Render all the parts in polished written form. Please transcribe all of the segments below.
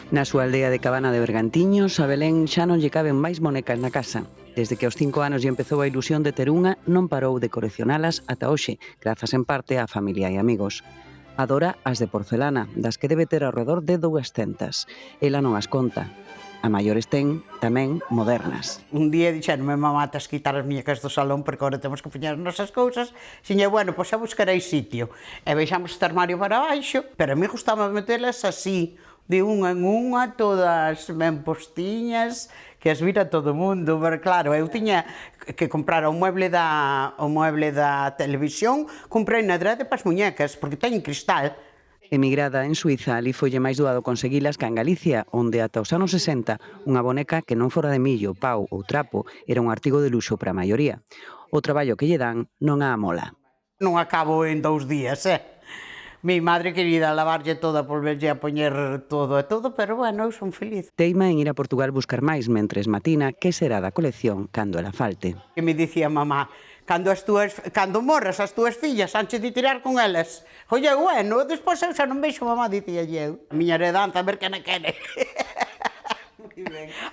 Na súa aldea de Cabana de Bergantiños, a Belén xa non lle caben máis bonecas na casa. Desde que aos 5 anos lle empezou a ilusión de ter unha, non parou de coleccionalas ata hoxe, grazas en parte á familia e amigos. Adora as de porcelana, das que debe ter ao redor de 200. Ela non as conta. A maiores ten, tamén, modernas. Un día dixeronme, mamá, tes que quitar as muñecas do salón porque agora temos que poñer as nosas cousas. Xiña, bueno, pois xa buscarei sitio. E baixamos este armario para baixo, pero a mí gustaba metelas así, de unha en unha, todas ben postiñas, que as vira todo o mundo. Pero claro, eu tiña que comprar o mueble da televisión, comprei na drede para as muñecas, porque teñen cristal. Emigrada en Suiza, ali folle máis doado conseguilas que en Galicia, onde ata os anos 60 unha boneca que non fora de millo, pau ou trapo era un artigo de luxo para a maioría. O traballo que lle dan non a amola. Non acabo en 2 días, Mi madre querida lavarlle toda, volverlle a poñer todo e todo, pero bueno, eu son feliz. Teima en ir a Portugal buscar máis mentres matina que será da colección cando ela falte. Que me dicía mamá, cando morras as túas fillas, antes de tirar con elas. Oye, bueno, despois eu xa non vexo mamá, dicía eu. A miña heredanza, a ver quen a quere.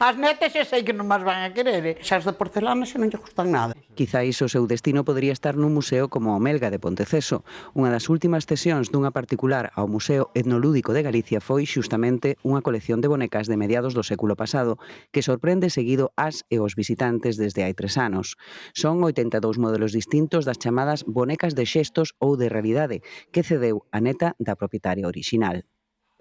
As netas xa sei que non máis van a querer, xa as de porcelana xa non lle gustan nada. Quizáis o seu destino podría estar nun museo como o Melga de Ponteceso. Unha das últimas cesións dunha particular ao Museo Etnolúdico de Galicia foi xustamente unha colección de bonecas de mediados do século pasado que sorprende seguido as e os visitantes desde hai 3 anos. Son 82 modelos distintos das chamadas bonecas de xestos ou de realidade que cedeu a neta da propietaria orixinal.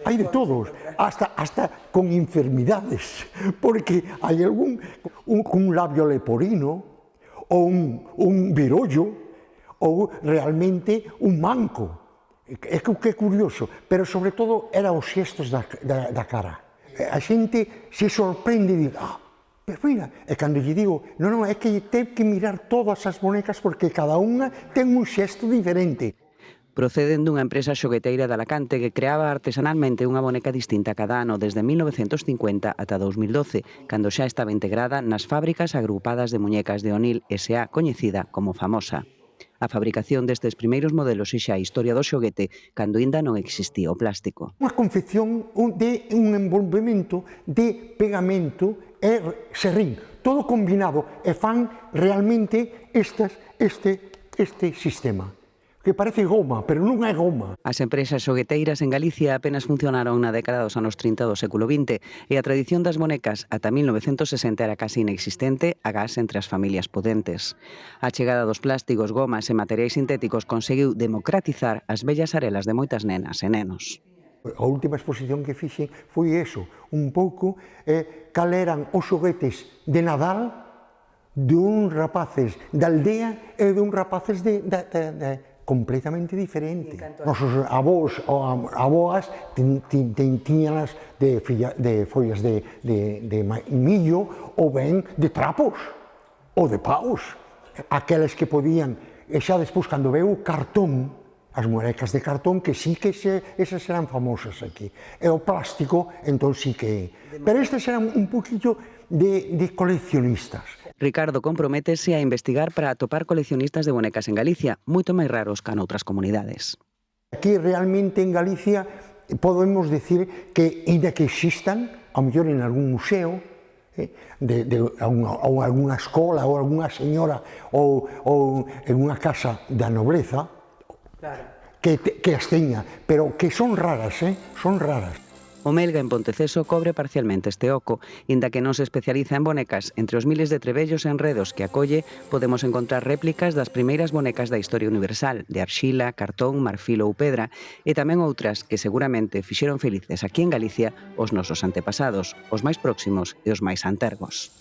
Hai de todos, hasta con enfermidades, porque hai un labio leporino, ou un virollo, ou realmente un manco. É que é curioso, pero sobre todo eran os xestos da cara. A xente se sorprende e di, pero mira, e cando lle digo, non, é que ten que mirar todas as bonecas porque cada unha ten un xesto diferente. Proceden dunha empresa xogueteira de Alacante que creaba artesanalmente unha boneca distinta cada ano desde 1950 ata 2012, cando xa estaba integrada nas fábricas agrupadas de muñecas de O'Neill S.A., coñecida como Famosa. A fabricación destes primeiros modelos é xa a historia do xoguete cando aínda non existía o plástico. Unha confección de un envolvemento de pegamento e serrín, todo combinado, e fan realmente este sistema, que parece goma, pero non é goma. As empresas xogueteiras en Galicia apenas funcionaron na década dos anos 30 do século XX e a tradición das bonecas ata 1960 era casi inexistente agás entre as familias podentes. A chegada dos plásticos, gomas e materiais sintéticos conseguiu democratizar as vellas arelas de moitas nenas e nenos. A última exposición que fixen foi eso, un pouco cal eran os xoguetes de Nadal de uns rapaces da aldea e de uns rapaces completamente diferente. Nosos avós ou avoas tiñanas de follas de millo ou ben de trapos ou de paus. Aqueles que podían, e xa despois cando veu o cartón, as muñecas de cartón, que sí que esas eran famosas aquí. E o plástico, entón sí que... Pero estes eran un poquillo de coleccionistas. Ricardo comprométese a investigar para atopar coleccionistas de bonecas en Galicia, moito máis raros que en outras comunidades. Aquí realmente en Galicia podemos decir que, ainda que existan, ao mellor en algún museo, ou alguna escola, ou alguna señora, ou en unha casa da nobleza, que as teña, pero que son raras, son raras. O Melga en Ponteceso cobre parcialmente este oco, inda que non se especializa en bonecas. Entre os miles de trebellos e enredos que acolle, podemos encontrar réplicas das primeiras bonecas da historia universal, de arxila, cartón, marfil ou pedra, e tamén outras que seguramente fixeron felices aquí en Galicia os nosos antepasados, os máis próximos e os máis antergos.